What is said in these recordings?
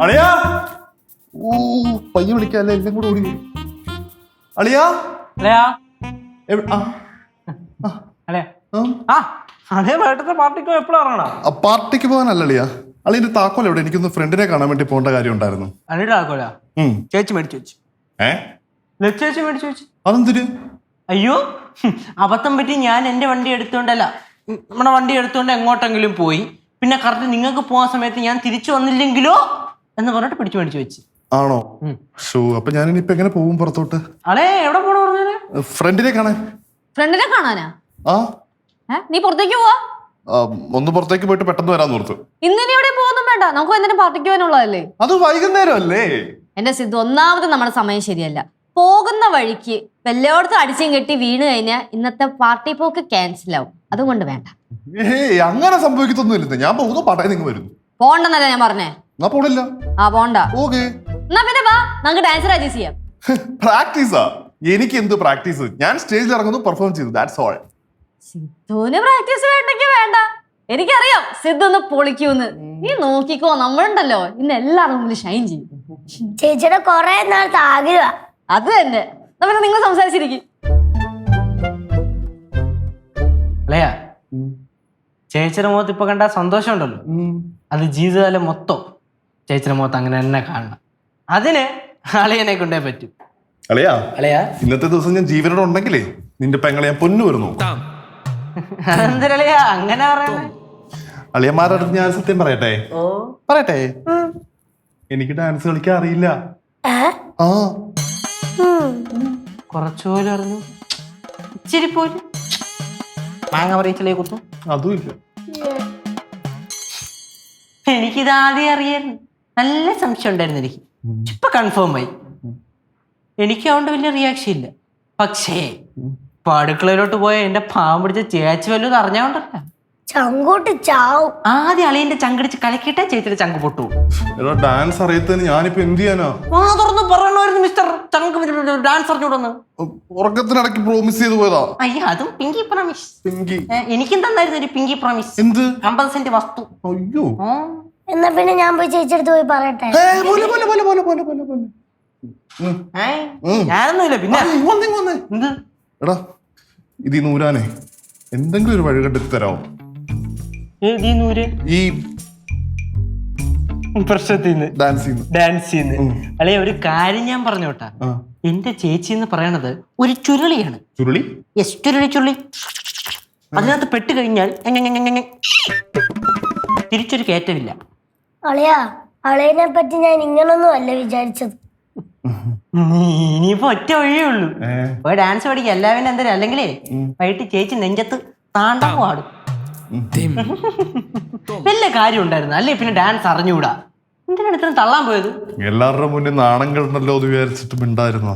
അളിയാ ഓ പയ്യ വിളിക്കാല്ലേ എല്ലാം കൂടെ ഓടി അളിയാ പാർട്ടിക്ക് പോകാനല്ല അളിയാ അളിയുടെ താക്കോൽ എവിടെ എനിക്കൊന്ന് ഫ്രണ്ടിനെ കാണാൻ വേണ്ടി പോകേണ്ട കാര്യം ഉണ്ടായിരുന്നു. ചേച്ചി മേടിച്ചു വെച്ചു. ചേച്ചി മേടിച്ചു വെച്ചു. അതെന്തിന്? അയ്യോ അബദ്ധം പറ്റി ഞാൻ എന്റെ വണ്ടി എടുത്തോണ്ടല്ല നമ്മുടെ വണ്ടി എടുത്തോണ്ട് എങ്ങോട്ടെങ്കിലും പോയി പിന്നെ കറക്റ്റ് നിങ്ങൾക്ക് പോകാൻ സമയത്ത് ഞാൻ തിരിച്ചു വന്നില്ലെങ്കിലോ എന്ന് പറഞ്ഞിട്ട് പിടിച്ചു മേടിച്ചു വെച്ച്. ആണോ? ഷോ അപ്പൊ ഞാനിപ്പോ എങ്ങനെ പോകും പുറത്തോട്ട്? അളേ എവിടെ പോണ പറഞ്ഞാല് ഫ്രണ്ടിനെ കാണാൻ. ഫ്രണ്ടിനെ കാണാനാ? ആ നീ പുറത്തേക്ക് പോവാ? ഒന്ന് പുറത്തേക്ക് പോയിട്ട് പെട്ടെന്ന് വരാന്ന് ഓർത്തു. ഇന്നിനി എവിടെ പോകുന്നു വേണ്ട, നമുക്ക് എന്തിനും പാർട്ടിക്ക് പോകാനുള്ളതല്ലേ. അത് വൈകുന്നേരം അല്ലേ? എന്റെ സിദ്ധു, ഒന്നാമത് നമ്മുടെ സമയം ശരിയല്ല. പോകുന്ന വഴിക്ക് വല്ലോടത്തും അടിച്ചും കെട്ടി വീണ് കഴിഞ്ഞാൽ ഇന്നത്തെ പാർട്ടി പോക്ക് ക്യാൻസൽ ആവും. അതുകൊണ്ട് വേണ്ട. അങ്ങനെ സംഭവിക്കത്തൊന്നുമില്ല. ഞാൻ പോകുന്നു, പാട്ടായി നിങ്ങൾ വരുന്നു. പോണ്ടെന്നല്ല ഞാൻ പറഞ്ഞേ. പോണില്ല. പോണ്ട. ഓക്കേ എന്നാ പിന്നെ വാ, നമുക്ക് ഡാൻസ് പ്രാക്ടീസ് ചെയ്യാം. പ്രാക്ടീസാ? എനിക്ക് എന്ത് പ്രാക്ടീസ്? ഞാൻ സ്റ്റേജിൽ ഇറങ്ങുന്നു, പെർഫോം ചെയ്തു, ദാറ്റ്സ് ഓൾ. സിദ്ധുവിന് പ്രാക്ടീസ് വേണ്ടെങ്കിൽ വേണ്ട. എനിക്കറിയാം സിദ്ധു ഒന്ന് പൊളിക്കൂന്ന്. നീ നോക്കിക്കോ, നമ്മളുണ്ടല്ലോ ഇന്ന് എല്ലാവരും മുന്നിൽ ഷൈൻ ചെയ്യും. ചേച്ചിയുടെ കൊറേ നാളത്തെ ആഗ്രഹ. അത് തന്നെ. പിന്നെ നിങ്ങൾ സംസാരിച്ചിരിക്കും. അല്ലയാ ചേച്ചിയുടെ മുഖത്ത് ഇപ്പൊ കണ്ട സന്തോഷം ഉണ്ടല്ലോ, അത് ജീവിതകാലം മൊത്തം ചേച്ചിയുടെ മുഖത്ത് അങ്ങനെ തന്നെ കാണണം. അതിന് അളിയനെ കൊണ്ടേ പറ്റും. അളിയാ അളിയാ ഇന്നത്തെ ദിവസം ഞാൻ ജീവനോടെ ഉണ്ടെങ്കിലേ നിന്റെ പെങ്ങളെ ഞാൻ പൊന്നു വരുന്നു. അതെന്തരളിയാ അങ്ങനെ പറയണേ? അളിയന്മാരുടെ ഞാൻ സത്യം പറയട്ടെ? പറയട്ടെ, എനിക്ക് ഡാൻസ് കളിക്കാൻ അറിയില്ല. കുറച്ചുപോലും അറിഞ്ഞു, ഇച്ചിരി പോലും മാങ്ങ പറയിച്ചില്ലേ കുത്തും. അതും ഇല്ല. എനിക്കിത് ആദ്യം അറിയായിരുന്നു, നല്ല സംശയം ഉണ്ടായിരുന്നു എനിക്ക്. ഇപ്പൊ കൺഫേം ആയി. എനിക്ക് അതുകൊണ്ട് വലിയ റിയാക്ഷൻ ഇല്ല. പക്ഷേ ഇപ്പൊ അടുക്കളയിലോട്ട് പോയ എന്റെ പാവം പിടിച്ച ചേച്ചി വല്ലതും അറിഞ്ഞോണ്ടല്ല ചങ്കോട്ട് ചാവും. ആദ്യം അളിയന്റെ ചങ്കടിച്ച് കലക്കിയിട്ടേ ചേച്ചിയുടെ ചങ്ക് പൊട്ടു. ഡാൻസ് അറിയത്തതിന് ഞാനിപ്പോ എന്ത് ചെയ്യാനാ? തുറന്ന് പറയണമായിരുന്നു മിസ്റ്റർ ചങ്ക് ഡാൻസ് അറിഞ്ഞൂടന്ന്. ഉറക്കത്തിനിടയ്ക്ക് പ്രോമിസ് ചെയ്ത് പോയതാ. അയ്യോ അതും പിങ്കി പ്രോമിസ്. പിങ്കി എനിക്കും തന്നായിരുന്നു ഒരു പിങ്കി പ്രോമിസ്. എന്ത്? 50 സെന്റ് വസ്തു. അയ്യോ എന്നാ പിന്നെ ഞാൻ പോയി ചേച്ചിയെടുത്ത് പോയി പറയട്ടെ. ഞാനൊന്നുമില്ല. പിന്നെ എന്ത്? എടാ ഇത് നൂരാനെ എന്തെങ്കിലും ഒരു വഴി കണ്ടെത്തി തരാമോ? ഈ പ്രശ്നത്തിന്ന് ഡാൻസ് അല്ലെ ഒരു കാര്യം ഞാൻ പറഞ്ഞോട്ടാ. എന്റെ ചേച്ചി എന്ന് പറയണത് ഒരു ചുരുളിയാണ്. ചുരുളി? യെസ്, ചുരുളി ചുരുളി. അതിനകത്ത് പെട്ട് കഴിഞ്ഞാൽ തിരിച്ചൊരു കയറ്റമില്ല. അളിയാ അളിയനെ പറ്റി ഞാൻ ഇങ്ങനൊന്നും അല്ല വിചാരിച്ചത്. ഇനിയിപ്പോ ഒറ്റ വഴിയേ ഉള്ളൂ, പോയി ഡാൻസ് പഠിക്കുക. എല്ലാവരും എന്തായാലും അല്ലെങ്കിലേ വൈകിട്ട് ചേച്ചി നെഞ്ചത്ത് താണ്ടം പാടും. വല്ല കാര്യം ഉണ്ടായിരുന്നു അല്ലേ? പിന്നെ ഡാൻസ് അറിഞ്ഞൂടാ. എന്തിനാണ് ഇത്രയും തള്ളാൻ പോയത്? എല്ലാവരുടെ മുന്നിൽ നാണം കിടന്നല്ലോ എന്ന് വിചാരിച്ചിട്ട് മിണ്ടായിരുന്നോ?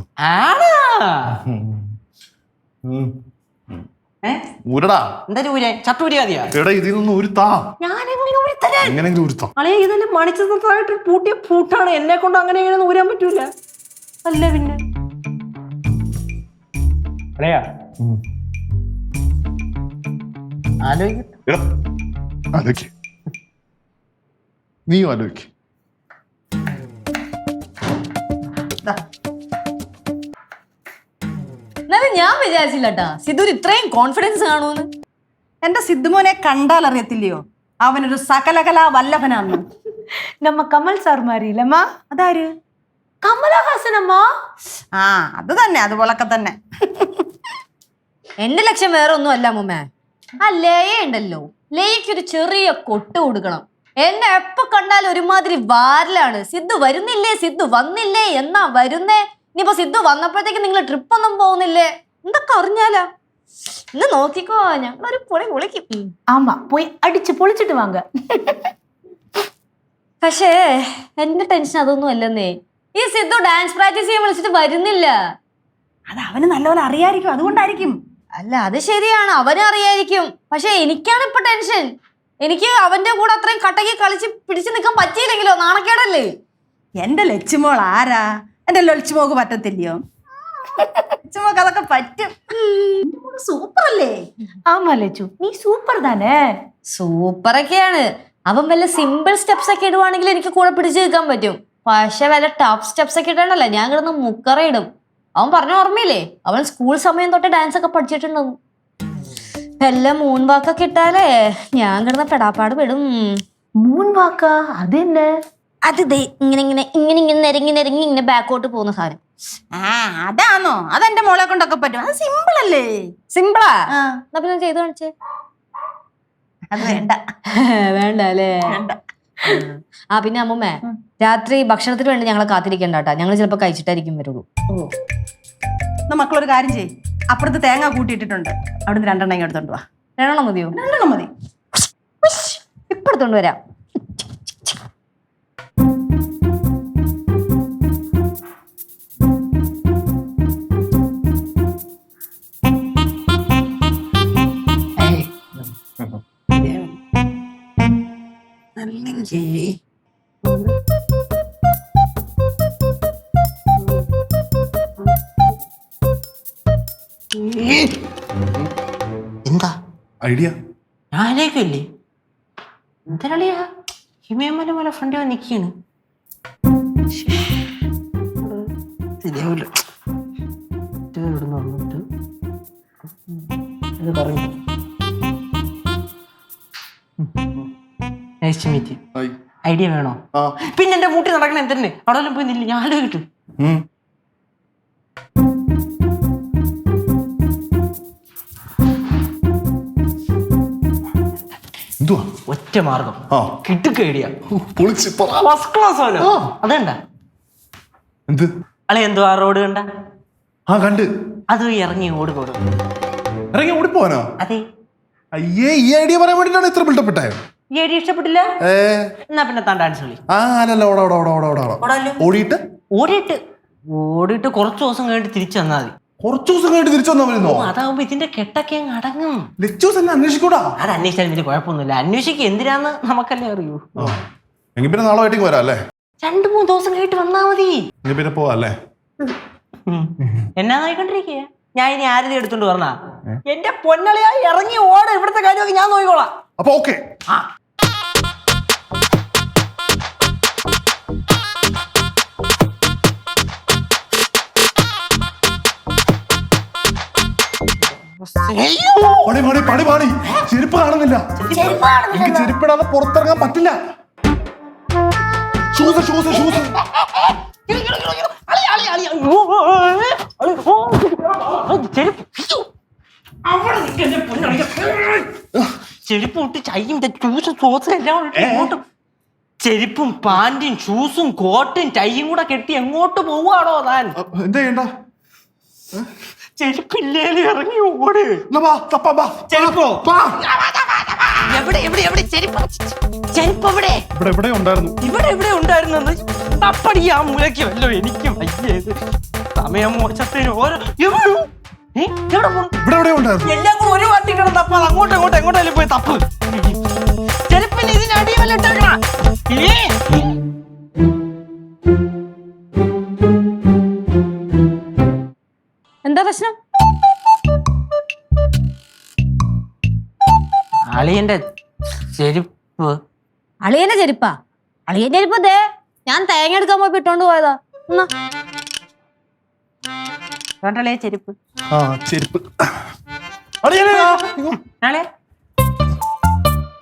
ഊരടാ. എന്താ ഊരാൻ? ചട്ടൂരിയാതിയാ? എടാ ഇതിൽ നിന്ന് ഊരുത്താ. എങ്ങനെങ്കിലും ഊരുത്താ. അളേ ഇതെന്നെ മണിച്ചതായിട്ട് പൂട്ടിയ പൂട്ടാണ്. എന്നെ കൊണ്ട് അങ്ങനെ ഇങ്ങനെ ഊരാൻ പറ്റൂല. അല്ല പിന്നെ അളയാ ആലോചിക്ക്. നീയും ആലോചിക്ക്. എന്നാലും ഞാൻ വിചാരിച്ചില്ലട്ടാ സിദ്ധുവിന് ഇത്രയും കോൺഫിഡൻസ് കാണുമെന്ന്. എന്റെ സിദ്ധുമോനെ കണ്ടാൽ അറിയത്തില്ലയോ അവനൊരു സകലകലാ വല്ലഭനാന്ന്. നമ്മ കമൽ സാർ മാറിയില്ലമ്മ. അതാര്? കമലഹാസനമ്മ. അത് തന്നെ, അതുപോലൊക്കെ തന്നെ. എന്റെ ലക്ഷ്യം വേറെ ഒന്നും അല്ല മുമ്മേ. ആ ലേയ ഉണ്ടല്ലോ, ലേയ്ക്കൊരു ചെറിയ കൊട്ട് കൊടുക്കണം. എന്നെ എപ്പോ കണ്ടാലും ഒരുമാതിരി വാരലാണ്. സിദ്ധു വരുന്നില്ലേ, സിദ്ധു വന്നില്ലേ, എന്നാ വരുന്നേ. ഇനിയിപ്പോ സിദ്ധു വന്നപ്പോഴത്തേക്ക് നിങ്ങൾ ട്രിപ്പ് ഒന്നും പോകുന്നില്ലേ, എന്തൊക്കെ അറിഞ്ഞാലാ. ഇന്ന് നോക്കിക്കോ, ഞങ്ങളൊരു പൊളി പൊളിക്കും. ആമാ, പോയി അടിച്ച് പൊളിച്ചിട്ട് വാങ്ങ. പക്ഷേ എന്റെ ടെൻഷൻ അതൊന്നും അല്ലെന്നേ. ഈ സിദ്ധു ഡാൻസ് പ്രാക്ടീസ് ചെയ്യാൻ വിളിച്ചിട്ട് വരുന്നില്ല. അത് അവന് നല്ലപോലെ അറിയായിരിക്കും, അതുകൊണ്ടായിരിക്കും. അല്ല അത് ശരിയാണ്, അവനും അറിയായിരിക്കും. പക്ഷെ എനിക്കാണ് ഇപ്പൊ ടെൻഷൻ. എനിക്ക് അവന്റെ കൂടെ അത്രയും കട്ടക്കി കളിച്ച് പിടിച്ചു നിൽക്കാൻ പറ്റിയില്ലെങ്കിലോ, നാണക്കേടല്ലേ. എന്റെ ലക്ഷ്മോൾ ആരാ? എന്റെ ലക്ഷ്മോക്ക് പറ്റത്തില്ലയോ? ലച്ചുമോക്ക് അതൊക്കെ പറ്റും. സൂപ്പർ അല്ലേ? ஆமா லட்சு நீ சூப்பர் தானே. സൂപ്പറൊക്കെയാണ്. അവൻ വല്ല സിമ്പിൾ സ്റ്റെപ്സ് ഒക്കെ ഇടുവാണെങ്കിൽ എനിക്ക് കൂടെ പിടിച്ചു നിൽക്കാൻ പറ്റും. പക്ഷെ വല്ല ടഫ് സ്റ്റെപ്സ് ഒക്കെ ഇടണ്ടല്ലോ, ഞാൻ കിടന്ന് മുക്കറയിടും. അവൻ പറഞ്ഞ ഓർമ്മയില്ലേ, അവൻ സ്കൂൾ സമയം തൊട്ട് ഡാൻസ് ഒക്കെ പഠിച്ചിട്ടുണ്ടാവും. വല്ല മൂൺ വാക്കൊക്കെ ഇട്ടാലേ ഞാൻ കിടന്ന പെടാപ്പാട് പെടും. மூன் வாக்கா? அது என்ன? അത് ദേ ഇങ്ങനെ ഇങ്ങനെ ഇങ്ങനെ ഇങ്ങനെ നിരങ്ങി നിരങ്ങി ഇങ്ങനെ ബാക്കോട്ട് പോകുന്ന സാധനം. അതാണോ? അതെന്റെ മോളെ കൊണ്ടൊക്കെ പറ്റും. അത് സിമ്പിൾ അല്ലേ? സിമ്പിളാ? എന്നാ പിന്നെ ചെയ്ത് കാണിച്ചേ. അത് വേണ്ട. വേണ്ട അല്ലേ? വേണ്ട. ആ പിന്നെ അമ്മൂമ്മേ, രാത്രി ഭക്ഷണത്തിന് വേണ്ടി ഞങ്ങളെ കാത്തിരിക്കണ്ട കേട്ടാ. ഞങ്ങൾ ചിലപ്പോ കഴിച്ചിട്ടായിരിക്കും വരുള്ളൂ. എന്നാ മക്കളൊരു കാര്യം ചെയ്യ്. അപ്പുറത്ത് തേങ്ങ കൂട്ടിയിട്ടിട്ടുണ്ട്, അവിടുന്ന് 2 എണ്ണം എടുത്തോണ്ട് വാ. 2 എണ്ണം മതിയോ? 2 എണ്ണം മതി. ഇപ്പൊ എടുത്തോണ്ട് വരാം. എന്താ ഐഡിയ ഞാനേക്കല്ലേ എന്തരളിയാ ഹിമയമല മല ഫ്രണ്ട് നിക്കാണ്. ശരിയാവില്ല. വന്നിട്ട് അത് പറഞ്ഞു. Nice to meet you. Idea വേണോ? പിന്നെ എന്റെ മൂട്ടി നടക്കണ എന്തെന്നെ അവിടെ വല്ലതും പോയി നില്ല, ഞാൻ ആലോചിക്കട്ടെ. ഒറ്റ മാർഗം കിട്ടുക ഐഡിയ. ഫസ്റ്റ് ക്ലാസ് ആണോ? അതേണ്ട എന്ത് അളെ എന്തോ ആ റോഡ് കണ്ട? കണ്ട്. അത് ഇറങ്ങി ഓടുകോടും. ഇറങ്ങി ഓടിപ്പോവാനോ? അതെ. അയ്യേ, ഈ ഐഡിയ പറയാൻ വേണ്ടിട്ടാണ് ഇത്ര ബിൽഡപ്പ് ഇട്ടായോ? ഈ ഐഡിയ ഇഷ്ടപ്പെട്ടില്ല? എന്നാ പിന്നെ താൻ ഡാൻസ് കളി. ഓടിയിട്ട് ഓടിയിട്ട് കുറച്ച് ദിവസം കഴിഞ്ഞിട്ട് തിരിച്ചു വന്നാൽ മതി. കുറച്ചു ദിവസം കഴിഞ്ഞിട്ട് തിരിച്ചു വന്നാ വരുന്നോ? അതാവുമ്പോ ഇതിന്റെ കെട്ടൊക്കെ അങ്ങ് അടങ്ങും. ലച്ചൂസ് എന്നെ അന്വേഷിക്കൂടാ? അത് അന്വേഷിച്ചാലും വലിയ കുഴപ്പമൊന്നുമില്ല. അന്വേഷിക്കുക എന്തിനാന്ന് നമുക്കല്ലേ അറിയൂ. എങ്കിൽ പിന്നെ നാളെ വൈകിട്ട് വരാം അല്ലേ? 2-3 ദിവസം കഴിഞ്ഞിട്ട് വന്നാ മതി. പിന്നെ പോവാ അല്ലേ? എന്നാ നോയിക്കൊണ്ടിരിക്കുക? ഞാൻ ഇനി ആരതി എടുത്തോണ്ട് പറഞ്ഞാ എന്റെ പൊന്നളിയായി ഇറങ്ങി ഓട. ഇവിടുത്തെ കാര്യമൊക്കെ ഞാൻ നോക്കിക്കോളാം. അപ്പൊ ഓക്കെ. ചെരുപ്പ് കാണുന്നില്ല. എനിക്ക് ചെരുപ്പിടാതെ പുറത്തിറങ്ങാൻ പറ്റില്ല. Shoes shoes shoes. ചെരുപ്പ് വിട്ട് ചൈയും ഷൂസും സോസും എല്ലാം ഇങ്ങോട്ടും. ചെരുപ്പും പാന്റും ഷൂസും കോട്ടും ടൈയും കൂടെ കെട്ടി എങ്ങോട്ട് പോവാണോ താൻ? എന്താ ചെയ്യണ്ട? ചെരുപ്പില്ലേ ഇറങ്ങി ഓട്. ചെരുപ്പോ എവിടെ എവിടെ എവിടെ ചെരുപ്പ്? ചെരുപ്പ് എവിടെ? ഇവിടെ ഉണ്ടായിരുന്നു. ഇവിടെ എവിടെ ഉണ്ടായിരുന്നത്? തപ്പടി ആ മൂലയ്ക്ക് വല്ലോ. എനിക്ക് വയ്യത് സമയം മോശത്തിന് ഓരോ എവിടെ ഉണ്ടായിരുന്നു. എല്ലാം കൂടെ ഒരു വണ്ടി കിടന്ന് തപ്പാ. അങ്ങോട്ടും ഇങ്ങോട്ടും എങ്ങോട്ടായാലും പോയി തപ്പ്. ചെരുപ്പിന് ഇതിന് അടിവല്ല ഇട്ടേക്കണ. എന്താ പ്രശ്നം? അളിയന്റെ ചെരുപ്പ്. അളിയന്റെ ചെരുപ്പാ? അളിയന്റെ ചെരുപ്പ് ദേ ഞാൻ തേങ്ങ എടുക്കാൻ പോയി ഇട്ടോണ്ട് പോയതാ. കണ്ടല്ലേ ചെരുപ്പ്? ചെരുപ്പ്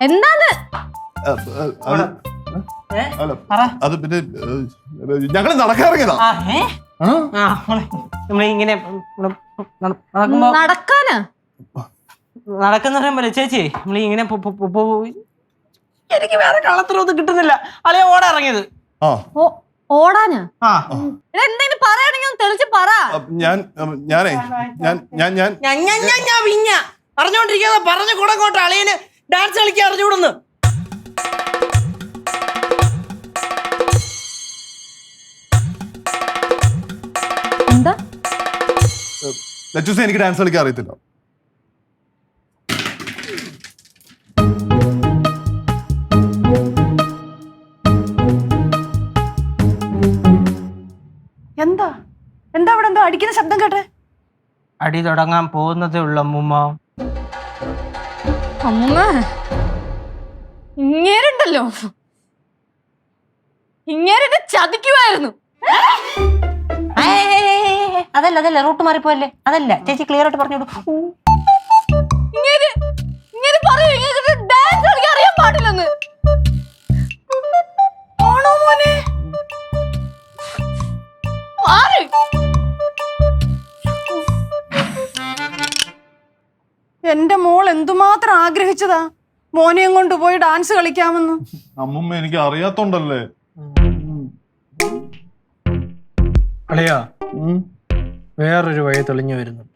എന്താത്? അത് പിന്നെ ഞങ്ങള് നടക്കാറിയതാ. നമ്മളിങ്ങനെ നടക്കാനാ? നടക്കുന്ന പറയുമ്പോ ചേച്ചി നമ്മളിങ്ങനെ എനിക്ക് വേറെ കള്ളത്തരൊന്നും കിട്ടുന്നില്ല. അളിയ ഓടാ ഇറങ്ങിയത്. ഓടാനാ? എന്തെങ്കിലും പറയാണെങ്കിൽ തെളിച്ച് പറ. അറിഞ്ഞോണ്ടിരിക്കാതെ പറഞ്ഞു കൂടങ്ങോട്ട്. അളിയന് ഡാൻസ് കളിക്കാൻ അറിഞ്ഞുകൂടുന്നു. എന്താ? ലച്ചൂസ് എനിക്ക് ഡാൻസ് കളിക്കാൻ അറിയത്തില്ല. എന്താ എന്താ അവിടെ എന്തോ അടിക്കുന്ന ശബ്ദം കേട്ടെ? അടി തുടങ്ങാൻ പോകുന്നതേ ഉള്ളൂ അമ്മൂമ്മ. അമ്മ ഇങ്ങേരുണ്ടല്ലോ, ഇങ്ങേരെ ചതിക്കുമായിരുന്നു. അതല്ല അതല്ല റൂട്ട് മാറിപ്പോയല്ലേ, അതല്ല ചേച്ചി ക്ലിയർ ആയിട്ട് പറഞ്ഞു കൊടുക്കും. ഇങ്ങനെ പറയൂ, ഇങ്ങനെ ഡാൻസ് കളിക്കാൻ അറിയാൻ പാടില്ലെന്ന്. ആണോ മോനെ? മാറ്. എന്റെ മോൾ എന്തുമാത്രം ആഗ്രഹിച്ചതാ മോനെയും കൊണ്ട് പോയി ഡാൻസ് കളിക്കാമെന്ന്. അമ്മൂമ്മ എനിക്ക് അറിയാത്തോണ്ടല്ലേ. അളിയാ, വേറൊരു വഴി തെളിഞ്ഞു വരുന്നുണ്ട്.